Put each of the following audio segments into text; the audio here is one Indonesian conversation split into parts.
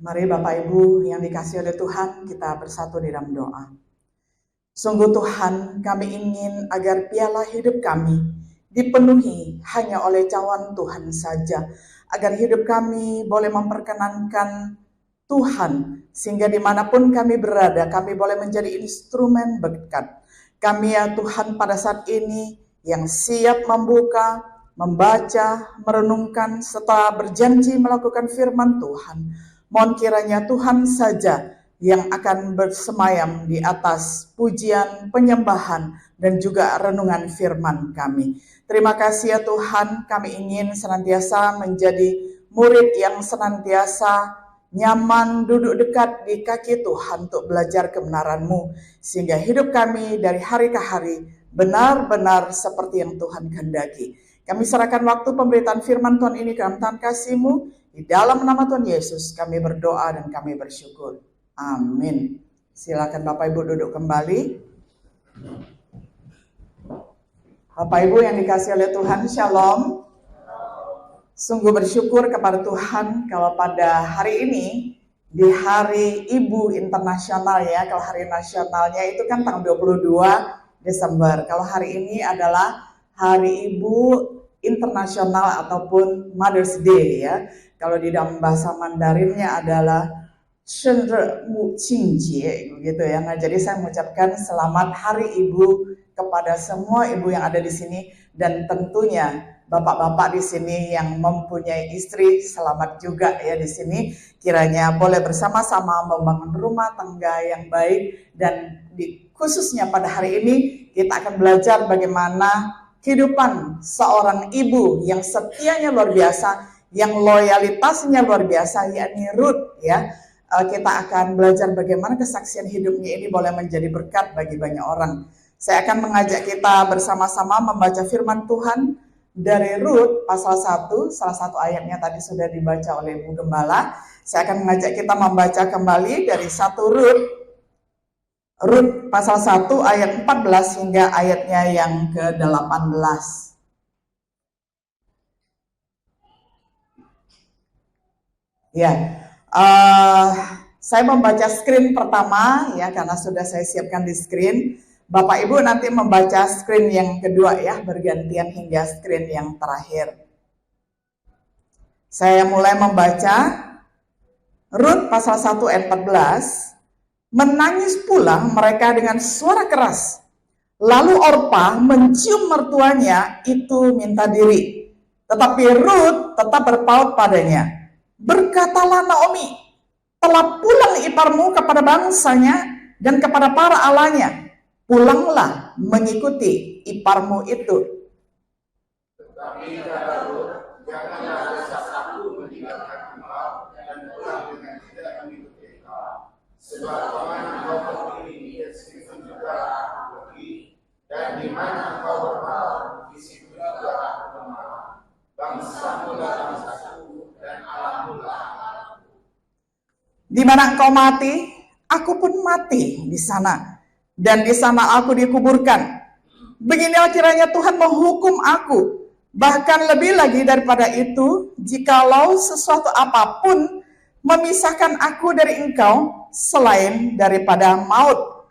Mari Bapak Ibu yang dikasihi oleh Tuhan, kita bersatu di dalam doa. Sungguh Tuhan, kami ingin agar piala hidup kami dipenuhi hanya oleh cawan Tuhan saja, agar hidup kami boleh memperkenankan Tuhan, sehingga dimanapun kami berada, kami boleh menjadi instrumen berkat. Kami ya Tuhan pada saat ini yang siap membuka, membaca, merenungkan, serta berjanji melakukan firman Tuhan. Mohon kiranya Tuhan saja yang akan bersemayam di atas pujian, penyembahan, dan juga renungan firman kami. Terima kasih ya Tuhan, kami ingin senantiasa menjadi murid yang senantiasa nyaman duduk dekat di kaki Tuhan untuk belajar kebenaran-Mu, sehingga hidup kami dari hari ke hari benar-benar seperti yang Tuhan kehendaki. Kami serahkan waktu pemberitaan firman Tuhan ini ke dalam tangan kasih-Mu. Di dalam nama Tuhan Yesus kami berdoa dan kami bersyukur. Amin. Silakan Bapak Ibu duduk kembali. Bapak Ibu yang dikasihi oleh Tuhan, Shalom. Sungguh bersyukur kepada Tuhan kalau pada hari ini, di Hari Ibu Internasional ya, kalau hari nasionalnya itu kan tanggal 22 Desember. Kalau hari ini adalah Hari Ibu Internasional ataupun Mother's Day ya. Kalau di dalam bahasa Mandarinnya adalah Shenre Mu Qingjie gitu ya. Nah, jadi saya mengucapkan selamat Hari Ibu kepada semua ibu yang ada di sini, dan tentunya bapak-bapak di sini yang mempunyai istri, selamat juga ya di sini. Kiranya boleh bersama-sama membangun rumah tangga yang baik, dan khususnya pada hari ini kita akan belajar bagaimana kehidupan seorang ibu yang setianya luar biasa, yang loyalitasnya luar biasa, yakni Ruth ya. Kita akan belajar bagaimana kesaksian hidupnya ini boleh menjadi berkat bagi banyak orang. Saya akan mengajak kita bersama-sama membaca firman Tuhan dari Ruth pasal 1, salah satu ayatnya tadi sudah dibaca oleh Bu Gembala. Saya akan mengajak kita membaca kembali dari 1 Ruth pasal 1 ayat 14 hingga ayatnya yang ke-18. Ya, saya membaca screen pertama ya, karena sudah saya siapkan di screen. Bapak Ibu nanti membaca screen yang kedua ya, bergantian hingga screen yang terakhir. Saya mulai membaca Ruth pasal 1 ayat 14. Menangis pula mereka dengan suara keras. Lalu Orpa mencium mertuanya itu minta diri. Tetapi Ruth tetap berpaut padanya. Berkatalah Naomi, telah pulang iparmu kepada bangsanya dan kepada para allahnya. Pulanglah mengikuti iparmu itu. Tetapi kata Ruth, janganlah ada sesuatu meninggalkan engkau dan pulang dengan tidak mengikuti engkau. Sebab kemana engkau pergi, di situ juga aku pergi, dan di mana engkau bermalam, di situ juga aku bermalam. Bangsamu lah bangsaku, dan Allahmu lah Allahku. Di mana engkau mati, aku pun mati di sana, dan di sana aku dikuburkan. Beginilah kiranya Tuhan menghukum aku, bahkan lebih lagi daripada itu, jikalau sesuatu apapun memisahkan aku dari engkau selain daripada maut.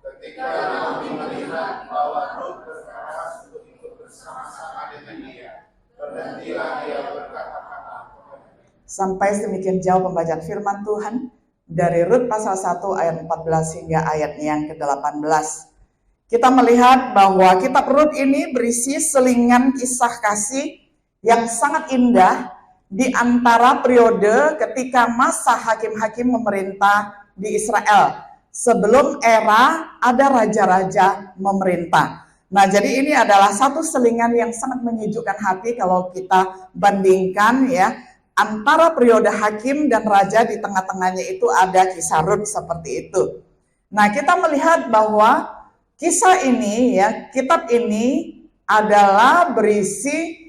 Ketika Naomi melihat bahwa Ruth berkeras untuk ikut bersama-sama dengan dia, berhentilah dia berkata-kata. Sampai sedemikian jauh pembacaan firman Tuhan dari Ruth pasal 1 ayat 14 hingga ayat yang ke-18. Kita melihat bahwa kitab Ruth ini berisi selingan kisah kasih yang sangat indah di antara periode ketika masa hakim-hakim memerintah di Israel. Sebelum era ada raja-raja memerintah. Nah, jadi ini adalah satu selingan yang sangat menyejukkan hati kalau kita bandingkan ya, antara periode hakim dan raja, di tengah-tengahnya itu ada kisah Ruth seperti itu. Nah, kita melihat bahwa kisah ini ya, kitab ini adalah berisi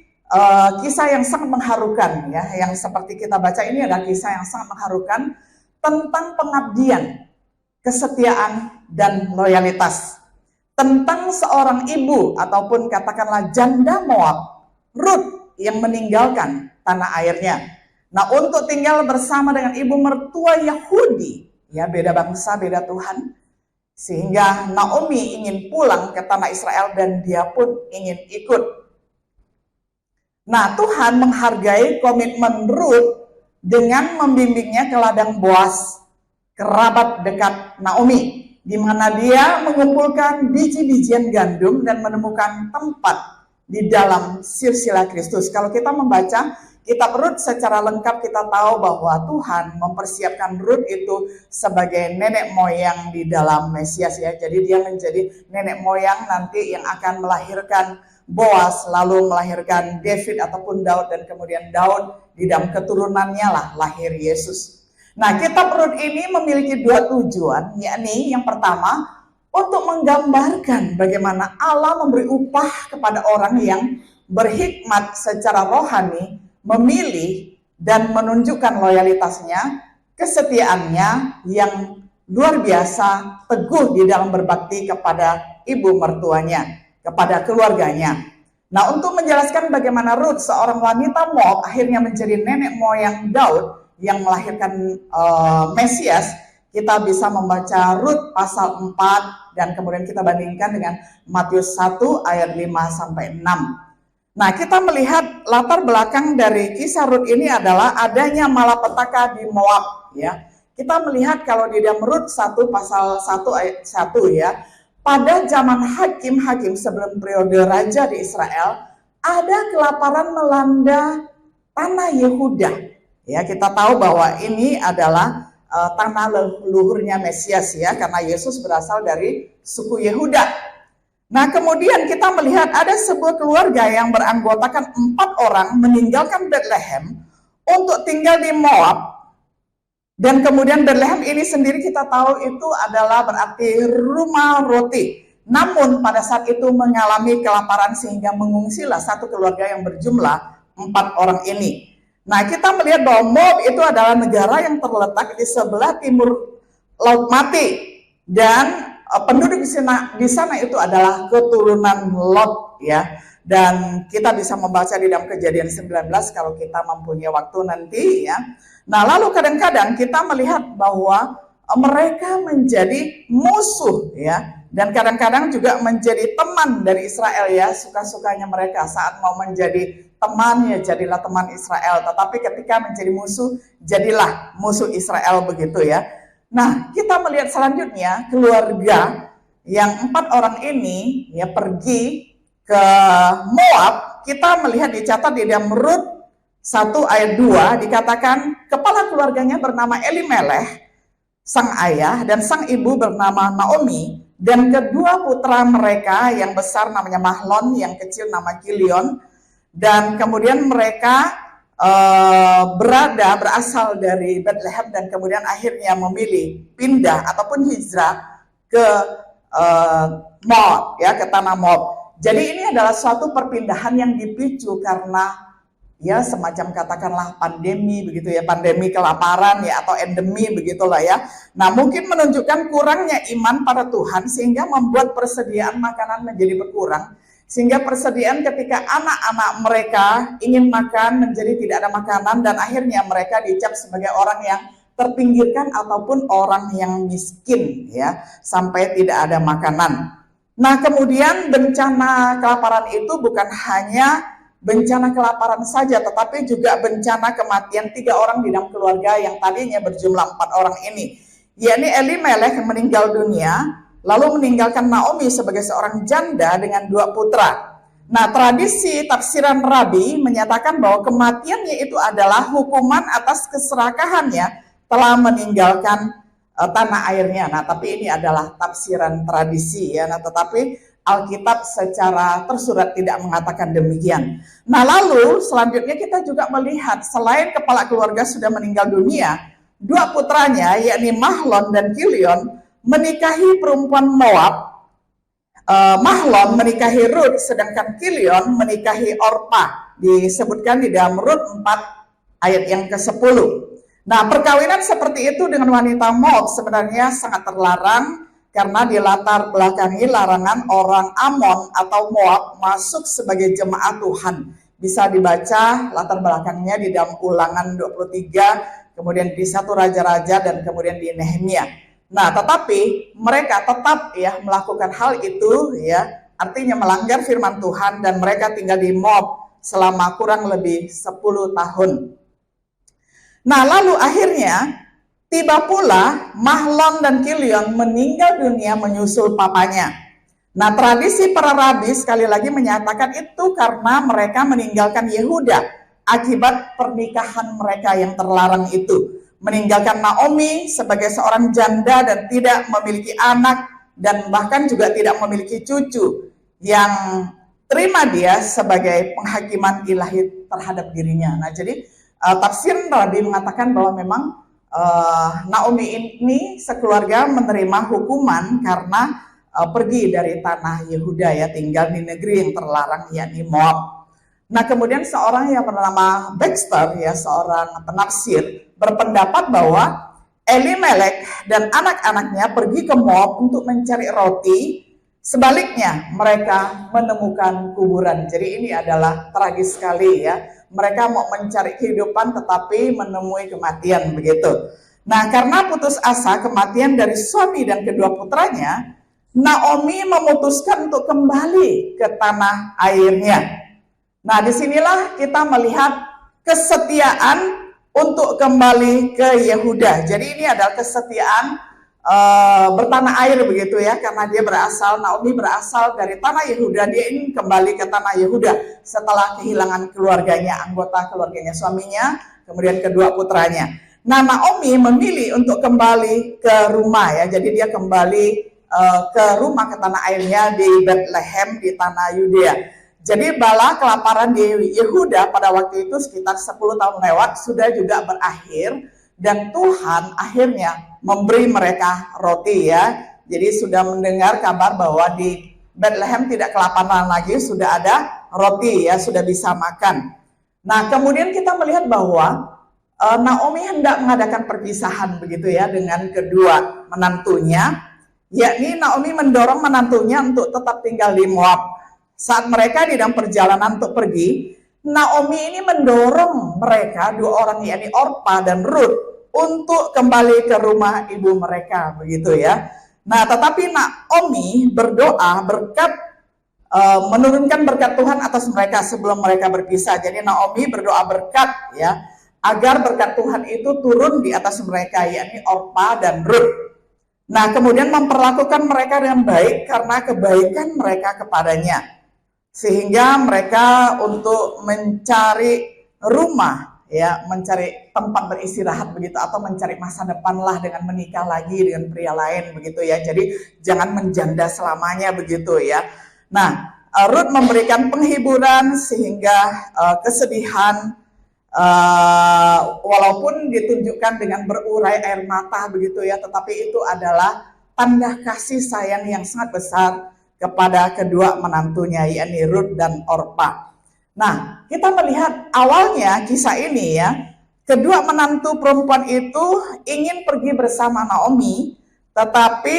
kisah yang sangat mengharukan ya, yang seperti kita baca ini adalah kisah yang sangat mengharukan tentang pengabdian, kesetiaan, dan loyalitas. Tentang seorang ibu ataupun katakanlah janda Moab, Ruth, yang meninggalkan tanah airnya. Nah, untuk tinggal bersama dengan ibu mertua Yahudi, ya beda bangsa, beda Tuhan, sehingga Naomi ingin pulang ke tanah Israel dan dia pun ingin ikut. Nah, Tuhan menghargai komitmen Ruth dengan membimbingnya ke ladang Boas, kerabat dekat Naomi, di mana dia mengumpulkan biji-bijian gandum dan menemukan tempat di dalam silsilah Kristus. Kalau kita membaca kitab Rut secara lengkap, kita tahu bahwa Tuhan mempersiapkan Rut itu sebagai nenek moyang di dalam Mesias, ya. Jadi dia menjadi nenek moyang nanti yang akan melahirkan Boas, lalu melahirkan David ataupun Daud, dan kemudian Daud di dalam keturunannya lah lahir Yesus. Nah, kitab Rut ini memiliki dua tujuan, yakni yang pertama untuk menggambarkan bagaimana Allah memberi upah kepada orang yang berhikmat secara rohani, memilih dan menunjukkan loyalitasnya, kesetiaannya yang luar biasa, teguh di dalam berbakti kepada ibu mertuanya, kepada keluarganya. Nah, untuk menjelaskan bagaimana Rut, seorang wanita Moab, akhirnya menjadi nenek moyang Daud yang melahirkan Mesias, kita bisa membaca Rut pasal 4 dan kemudian kita bandingkan dengan Matius 1 ayat 5-6. Nah, kita melihat latar belakang dari kisah Rut ini adalah adanya malapetaka di Moab, ya. Kita melihat kalau di dalam Rut 1 pasal 1 ayat 1, ya. Pada zaman hakim-hakim sebelum periode raja di Israel, ada kelaparan melanda tanah Yehuda. Ya, kita tahu bahwa ini adalah tanah leluhurnya Mesias, ya, karena Yesus berasal dari suku Yehuda. Nah, kemudian kita melihat ada sebuah keluarga yang beranggotakan 4 orang meninggalkan Bethlehem untuk tinggal di Moab. Dan kemudian Bethlehem ini sendiri kita tahu itu adalah berarti rumah roti. Namun pada saat itu mengalami kelaparan sehingga mengungsilah satu keluarga yang berjumlah 4 orang ini. Nah, kita melihat bahwa Moab itu adalah negara yang terletak di sebelah timur Laut Mati. Dan penduduk di sana itu adalah keturunan Lot, ya. Dan kita bisa membaca di dalam Kejadian 19 kalau kita mempunyai waktu nanti, ya. Nah, lalu kadang-kadang kita melihat bahwa mereka menjadi musuh, ya, dan kadang-kadang juga menjadi teman dari Israel, ya. Suka-sukanya mereka saat mau menjadi teman, ya jadilah teman Israel, tetapi ketika menjadi musuh, jadilah musuh Israel, begitu, ya. Nah, kita melihat selanjutnya keluarga yang 4 orang ini, ya, pergi ke Moab. Kita melihat dicatat di dalam Rut 1 ayat 2 dikatakan kepala keluarganya bernama Elimelech, sang ayah, dan sang ibu bernama Naomi, dan kedua putra mereka, yang besar namanya Mahlon, yang kecil nama Kilion, dan kemudian mereka berasal dari Bethlehem dan kemudian akhirnya memilih pindah ataupun hijrah ke Moab, ya, ke tanah Moab. Jadi ini adalah suatu perpindahan yang dipicu karena, ya, semacam katakanlah pandemi, begitu, ya, pandemi kelaparan, ya, atau endemi, begitulah, ya. Nah, mungkin menunjukkan kurangnya iman pada Tuhan sehingga membuat persediaan makanan menjadi berkurang, sehingga persediaan ketika anak-anak mereka ingin makan menjadi tidak ada makanan, dan akhirnya mereka dicap sebagai orang yang terpinggirkan ataupun orang yang miskin, ya, sampai tidak ada makanan. Nah, kemudian bencana kelaparan itu bukan hanya bencana kelaparan saja, tetapi juga bencana kematian 3 orang di dalam keluarga yang tadinya berjumlah 4 orang ini. Yakni Elimelech yang meninggal dunia, lalu meninggalkan Naomi sebagai seorang janda dengan 2 putra. Nah, tradisi tafsiran Rabi menyatakan bahwa kematiannya itu adalah hukuman atas keserakahannya telah meninggalkan tanah airnya. Nah, tapi ini adalah tafsiran tradisi, ya. Nah, tetapi Alkitab secara tersurat tidak mengatakan demikian. Nah, lalu selanjutnya kita juga melihat selain kepala keluarga sudah meninggal dunia, 2 putranya yakni Mahlon dan Kilion menikahi perempuan Moab. Mahlon menikahi Rut, sedangkan Kilion menikahi Orpa. Disebutkan di dalam Rut 4 ayat yang ke-10. Nah, perkawinan seperti itu dengan wanita Moab sebenarnya sangat terlarang karena di latar belakangi larangan orang Amon atau Moab masuk sebagai jemaat Tuhan Bisa dibaca latar belakangnya di dalam Ulangan 23, kemudian di 1 Raja-Raja, dan kemudian di Nehemia. Nah, tetapi mereka tetap ya melakukan hal itu ya, artinya melanggar firman Tuhan, dan mereka tinggal di Moab selama kurang lebih 10 tahun. Nah, lalu akhirnya tiba pula Mahlon dan Kilion meninggal dunia menyusul papanya. Nah, tradisi para rabi sekali lagi menyatakan itu karena mereka meninggalkan Yehuda akibat pernikahan mereka yang terlarang itu. Meninggalkan Naomi sebagai seorang janda dan tidak memiliki anak, dan bahkan juga tidak memiliki cucu yang terima dia sebagai penghakiman ilahi terhadap dirinya. Nah, jadi tafsir Rabi mengatakan bahwa memang Naomi ini sekeluarga menerima hukuman karena pergi dari tanah Yehuda ya, tinggal di negeri yang terlarang yakni Moab. Nah, kemudian seorang yang bernama Baxter ya, seorang penafsir, berpendapat bahwa Elimelek dan anak-anaknya pergi ke Moab untuk mencari roti. Sebaliknya mereka menemukan kuburan. Jadi ini adalah tragis sekali ya. Mereka mau mencari kehidupan tetapi menemui kematian begitu. Nah, karena putus asa kematian dari suami dan kedua putranya, Naomi memutuskan untuk kembali ke tanah airnya. Nah, disinilah kita melihat kesetiaan untuk kembali ke Yehuda. Jadi ini adalah kesetiaan bertanah air begitu ya, karena dia Naomi berasal dari tanah Yehuda, dia ingin kembali ke tanah Yehuda setelah kehilangan keluarganya, anggota keluarganya, suaminya, kemudian kedua putranya. Nah, Naomi memilih untuk kembali ke rumah ya, jadi dia kembali ke rumah, ke tanah airnya di Bethlehem di tanah Yudea. Jadi bala kelaparan di Yehuda pada waktu itu sekitar 10 tahun lewat sudah juga berakhir, dan Tuhan akhirnya memberi mereka roti ya. Jadi sudah mendengar kabar bahwa di Bethlehem tidak kelaparan lagi, sudah ada roti ya, sudah bisa makan. Nah, kemudian kita melihat bahwa Naomi hendak mengadakan perpisahan begitu ya dengan kedua menantunya, yakni Naomi mendorong menantunya untuk tetap tinggal di Moab. Saat mereka di dalam perjalanan untuk pergi, Naomi ini mendorong mereka, dua orang yakni Orpa dan Ruth, untuk kembali ke rumah ibu mereka begitu ya. Nah, tetapi Naomi berdoa menurunkan berkat Tuhan atas mereka sebelum mereka berpisah. Jadi Naomi berdoa berkat ya, agar berkat Tuhan itu turun di atas mereka, yakni Orpa dan Ruth. Nah, kemudian memperlakukan mereka dengan baik karena kebaikan mereka kepadanya. Sehingga mereka untuk mencari rumah ya, mencari tempat beristirahat begitu, atau mencari masa depan lah dengan menikah lagi dengan pria lain begitu ya. Jadi jangan menjanda selamanya begitu ya. Nah, Ruth memberikan penghiburan sehingga kesedihan walaupun ditunjukkan dengan berurai air mata begitu ya, tetapi itu adalah tanda kasih sayang yang sangat besar kepada kedua menantunya, yakni Ruth dan Orpa. Nah, kita melihat awalnya kisah ini ya, kedua menantu perempuan itu ingin pergi bersama Naomi, tetapi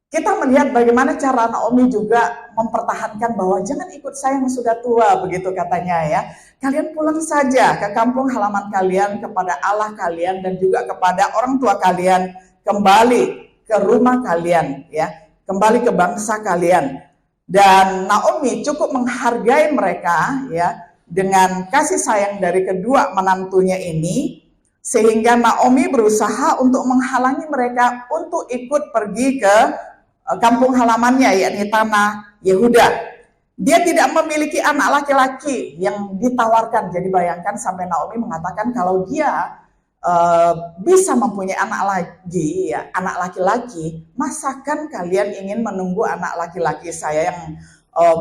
kita melihat bagaimana cara Naomi juga mempertahankan bahwa jangan ikut saya yang sudah tua, begitu katanya ya. Kalian pulang saja ke kampung halaman kalian, kepada Allah kalian, dan juga kepada orang tua kalian, kembali ke rumah kalian ya, kembali ke bangsa kalian. Dan Naomi cukup menghargai mereka ya, dengan kasih sayang dari kedua menantunya ini, sehingga Naomi berusaha untuk menghalangi mereka untuk ikut pergi ke kampung halamannya, yakni tanah Yehuda. Dia tidak memiliki anak laki-laki yang ditawarkan. Jadi bayangkan sampai Naomi mengatakan kalau dia bisa mempunyai anak lagi ya, anak laki-laki, masakan kalian ingin menunggu anak laki-laki saya yang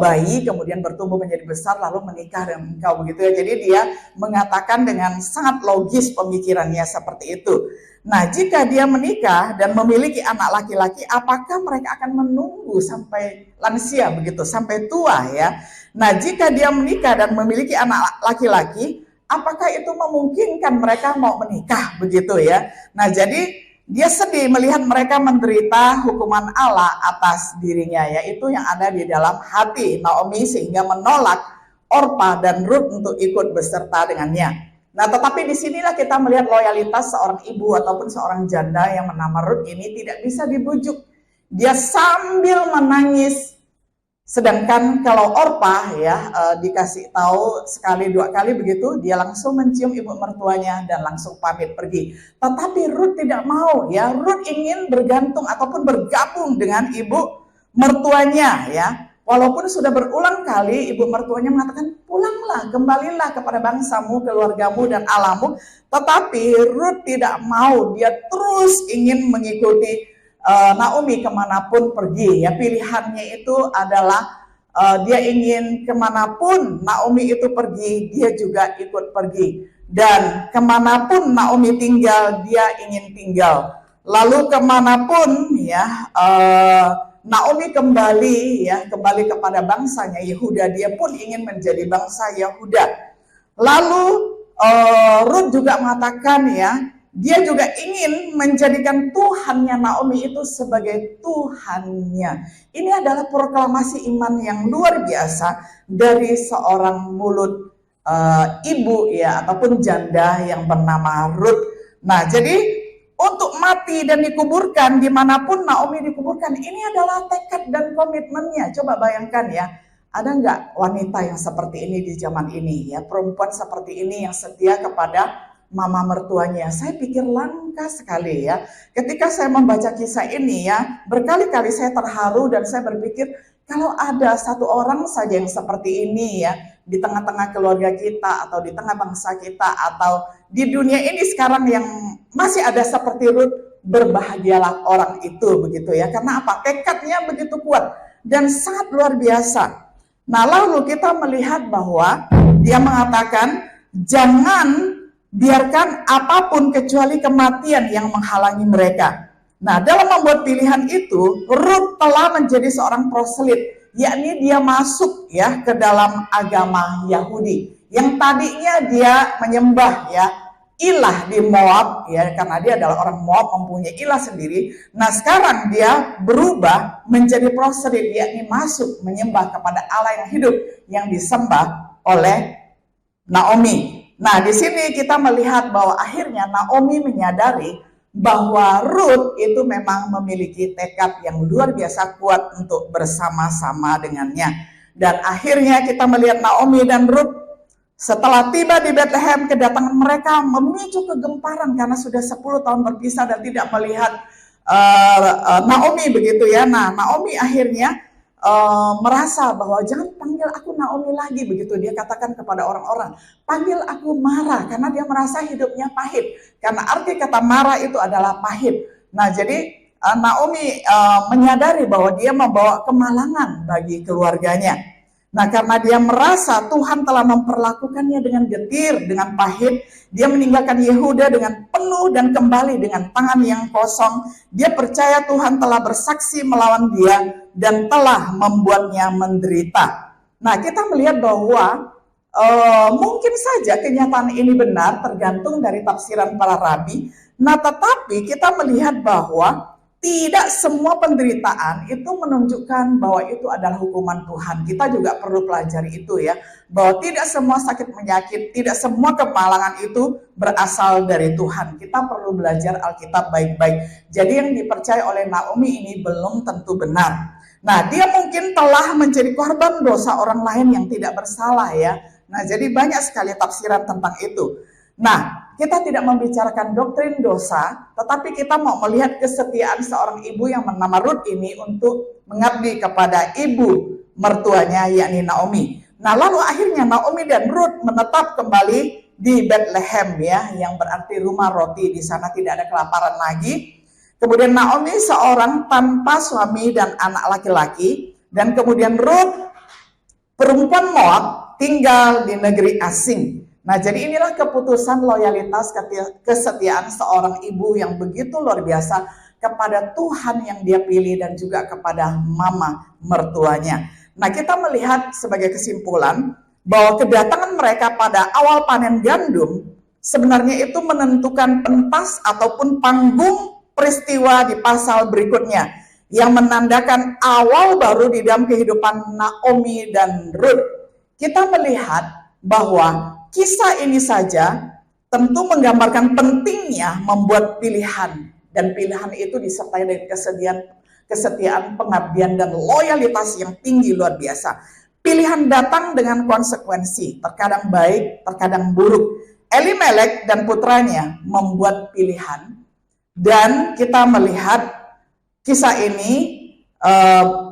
bayi kemudian bertumbuh menjadi besar lalu menikah dengan engkau begitu ya. Jadi dia mengatakan dengan sangat logis pemikirannya seperti itu. Nah, jika dia menikah dan memiliki anak laki-laki, apakah mereka akan menunggu sampai lansia begitu, sampai tua ya? Nah, jika dia menikah dan memiliki anak laki-laki, apakah itu memungkinkan mereka mau menikah begitu ya? Nah, jadi Dia sedih melihat mereka menderita hukuman Allah atas dirinya, yaitu yang ada di dalam hati Naomi, sehingga menolak Orpa dan Rut untuk ikut beserta dengannya. Nah, tetapi disinilah kita melihat loyalitas seorang ibu ataupun seorang janda yang bernama Rut ini tidak bisa dibujuk. Dia sambil menangis. Sedangkan kalau Orpa dikasih tahu sekali dua kali begitu, dia langsung mencium ibu mertuanya dan langsung pamit pergi. Tetapi Rut tidak mau ya, Rut ingin bergantung ataupun bergabung dengan ibu mertuanya ya. Walaupun sudah berulang kali ibu mertuanya mengatakan, pulanglah, kembalilah kepada bangsamu, keluargamu dan Allahmu. Tetapi Rut tidak mau, dia terus ingin mengikuti Naomi kemanapun pergi ya. Pilihannya itu adalah dia ingin kemanapun Naomi itu pergi, dia juga ikut pergi, dan kemanapun Naomi tinggal, dia ingin tinggal. Lalu kemanapun ya Naomi kembali kepada bangsanya Yehuda, dia pun ingin menjadi bangsa Yehuda. Lalu Rut juga mengatakan ya, dia juga ingin menjadikan Tuhannya Naomi itu sebagai Tuhannya. Ini adalah proklamasi iman yang luar biasa dari seorang mulut ibu ya, ataupun janda yang bernama Rut. Nah, jadi untuk mati dan dikuburkan dimanapun Naomi dikuburkan, ini adalah tekad dan komitmennya. Coba bayangkan ya, ada nggak wanita yang seperti ini di zaman ini ya, perempuan seperti ini yang setia kepada mama mertuanya? Saya pikir langka sekali ya. Ketika saya membaca kisah ini ya, berkali-kali saya terharu dan saya berpikir, kalau ada satu orang saja yang seperti ini ya, di tengah-tengah keluarga kita atau di tengah bangsa kita atau di dunia ini sekarang yang masih ada seperti Rut, berbahagialah orang itu begitu ya. Karena apa? Tekadnya begitu kuat dan sangat luar biasa. Nah, lalu kita melihat bahwa dia mengatakan, jangan biarkan apapun kecuali kematian yang menghalangi mereka. Nah, dalam membuat pilihan itu, Rut telah menjadi seorang proselyt, yakni dia masuk ya ke dalam agama Yahudi. Yang tadinya dia menyembah ya ilah di Moab ya, karena dia adalah orang Moab, mempunyai ilah sendiri. Nah, sekarang dia berubah menjadi proselyt, yakni masuk menyembah kepada Allah yang hidup yang disembah oleh Naomi. Nah, di sini kita melihat bahwa akhirnya Naomi menyadari bahwa Rut itu memang memiliki tekad yang luar biasa kuat untuk bersama-sama dengannya. Dan akhirnya kita melihat Naomi dan Rut setelah tiba di Bethlehem, kedatangan mereka memicu kegemparan karena sudah 10 tahun berpisah dan tidak melihat Naomi begitu ya. Nah, Naomi akhirnya merasa bahwa jangan panggil aku Naomi lagi begitu, dia katakan kepada orang-orang, panggil aku Mara, karena dia merasa hidupnya pahit, karena arti kata Mara itu adalah pahit. Nah, jadi Naomi menyadari bahwa dia membawa kemalangan bagi keluarganya. Nah, karena dia merasa Tuhan telah memperlakukannya dengan getir, dengan pahit, dia meninggalkan Yehuda dengan penuh dan kembali dengan tangan yang kosong. Dia percaya Tuhan telah bersaksi melawan dia dan telah membuatnya menderita. Nah, kita melihat bahwa mungkin saja kenyataan ini benar, tergantung dari tafsiran para rabi. Nah, tetapi kita melihat bahwa tidak semua penderitaan itu menunjukkan bahwa itu adalah hukuman Tuhan. Kita juga perlu pelajari itu ya, bahwa tidak semua sakit penyakit, tidak semua kemalangan itu berasal dari Tuhan. Kita perlu belajar Alkitab baik-baik. Jadi yang dipercaya oleh Naomi ini belum tentu benar. Nah, dia mungkin telah menjadi korban dosa orang lain yang tidak bersalah ya. Nah, jadi banyak sekali tafsiran tentang itu. Nah, kita tidak membicarakan doktrin dosa, tetapi kita mau melihat kesetiaan seorang ibu yang bernama Rut ini untuk mengabdi kepada ibu mertuanya, yakni Naomi. Nah, lalu akhirnya Naomi dan Rut menetap kembali di Bethlehem ya, yang berarti rumah roti. Di sana tidak ada kelaparan lagi. Kemudian Naomi seorang tanpa suami dan anak laki-laki, dan kemudian Rut perempuan Moab tinggal di negeri asing. Nah, jadi inilah keputusan loyalitas kesetiaan seorang ibu yang begitu luar biasa kepada Tuhan yang dia pilih dan juga kepada mama mertuanya. Nah, kita melihat sebagai kesimpulan bahwa kedatangan mereka pada awal panen gandum sebenarnya itu menentukan pentas ataupun panggung peristiwa di pasal berikutnya yang menandakan awal baru di dalam kehidupan Naomi dan Ruth. Kita melihat bahwa kisah ini saja tentu menggambarkan pentingnya membuat pilihan, dan pilihan itu disertai dengan kesetiaan, pengabdian, dan loyalitas yang tinggi luar biasa. Pilihan datang dengan konsekuensi, terkadang baik, terkadang buruk. Elimelek dan putranya membuat pilihan, dan kita melihat kisah ini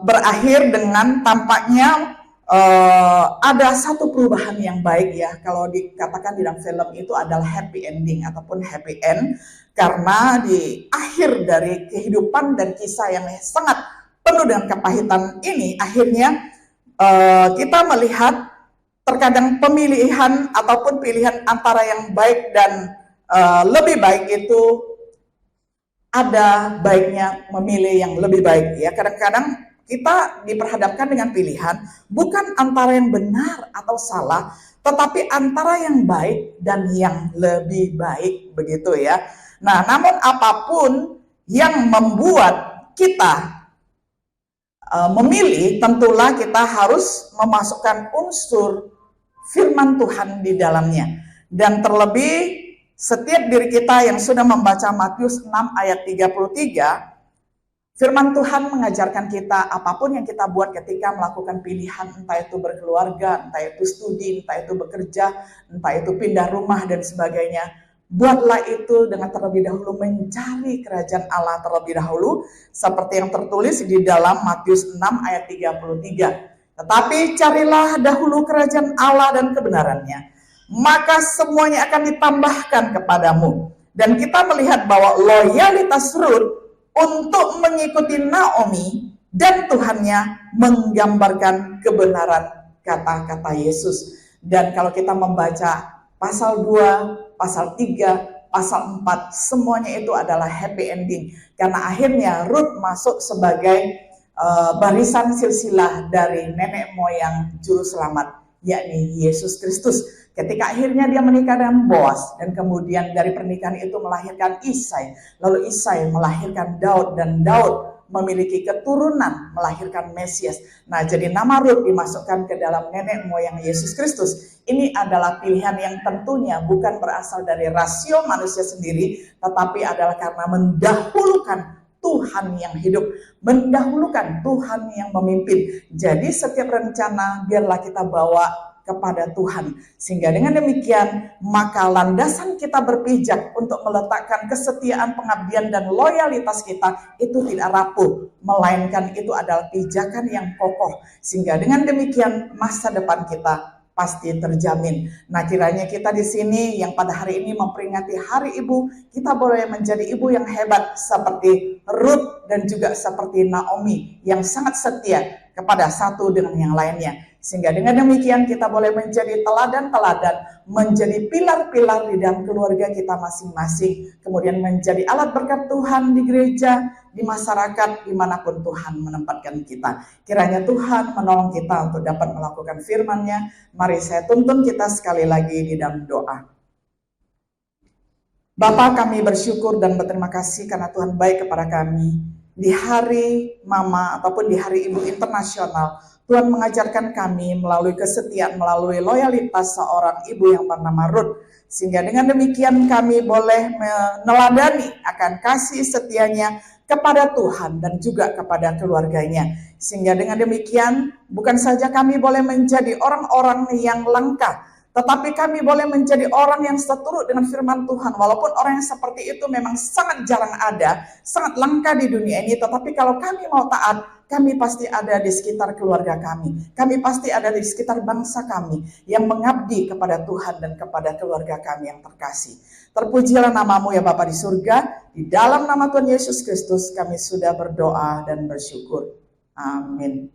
berakhir dengan tampaknya ada satu perubahan yang baik ya. Kalau dikatakan di dalam film itu adalah happy ending ataupun happy end, karena di akhir dari kehidupan dan kisah yang sangat penuh dengan kepahitan ini, akhirnya kita melihat terkadang pemilihan ataupun pilihan antara yang baik dan lebih baik itu ada baiknya memilih yang lebih baik ya. Kadang-kadang kita diperhadapkan dengan pilihan bukan antara yang benar atau salah, tetapi antara yang baik dan yang lebih baik, begitu ya. Nah, namun apapun yang membuat kita memilih, tentulah kita harus memasukkan unsur firman Tuhan di dalamnya. Dan terlebih setiap diri kita yang sudah membaca Matius 6 ayat 33, firman Tuhan mengajarkan kita apapun yang kita buat ketika melakukan pilihan, entah itu berkeluarga, entah itu studi, entah itu bekerja, entah itu pindah rumah dan sebagainya, buatlah itu dengan terlebih dahulu mencari kerajaan Allah terlebih dahulu, seperti yang tertulis di dalam Matius 6 ayat 33. Tetapi carilah dahulu kerajaan Allah dan kebenarannya, maka semuanya akan ditambahkan kepadamu. Dan kita melihat bahwa loyalitas Ruth untuk mengikuti Naomi dan Tuhannya menggambarkan kebenaran kata-kata Yesus. Dan kalau kita membaca pasal 2, pasal 3, pasal 4, semuanya itu adalah happy ending. Karena akhirnya Ruth masuk sebagai barisan silsilah dari nenek moyang juru selamat, yakni Yesus Kristus. Ketika akhirnya dia menikah dengan Boas, dan kemudian dari pernikahan itu melahirkan Isai, lalu Isai melahirkan Daud, dan Daud memiliki keturunan melahirkan Mesias. Nah, jadi nama Ruth dimasukkan ke dalam nenek moyang Yesus Kristus. Ini adalah pilihan yang tentunya bukan berasal dari rasio manusia sendiri, tetapi adalah karena mendahulukan Tuhan yang hidup, mendahulukan Tuhan yang memimpin. Jadi setiap rencana biarlah kita bawa kepada Tuhan, sehingga dengan demikian maka landasan kita berpijak untuk meletakkan kesetiaan, pengabdian, dan loyalitas kita itu tidak rapuh, melainkan itu adalah pijakan yang kokoh, sehingga dengan demikian masa depan kita pasti terjamin. Nah, kiranya kita di sini yang pada hari ini memperingati Hari Ibu, kita boleh menjadi ibu yang hebat seperti Ruth dan juga seperti Naomi yang sangat setia kepada satu dengan yang lainnya. Sehingga dengan demikian kita boleh menjadi teladan-teladan, menjadi pilar-pilar di dalam keluarga kita masing-masing, kemudian menjadi alat berkat Tuhan di gereja, di masyarakat, dimanapun Tuhan menempatkan kita. Kiranya Tuhan menolong kita untuk dapat melakukan firman-Nya. Mari saya tuntun kita sekali lagi di dalam doa. Bapa, kami bersyukur dan berterima kasih karena Tuhan baik kepada kami. Di hari Mama ataupun di Hari Ibu Internasional, Tuhan mengajarkan kami melalui kesetiaan, melalui loyalitas seorang ibu yang bernama Ruth. Sehingga dengan demikian kami boleh meneladani akan kasih setianya kepada Tuhan dan juga kepada keluarganya. Sehingga dengan demikian bukan saja kami boleh menjadi orang-orang yang langka, tetapi kami boleh menjadi orang yang seturut dengan firman Tuhan. Walaupun orang yang seperti itu memang sangat jarang ada, sangat langka di dunia ini. Tetapi kalau kami mau taat, kami pasti ada di sekitar keluarga kami. Kami pasti ada di sekitar bangsa kami yang mengabdi kepada Tuhan dan kepada keluarga kami yang terkasih. Terpujilah namamu ya Bapa di surga. Di dalam nama Tuhan Yesus Kristus kami sudah berdoa dan bersyukur. Amin.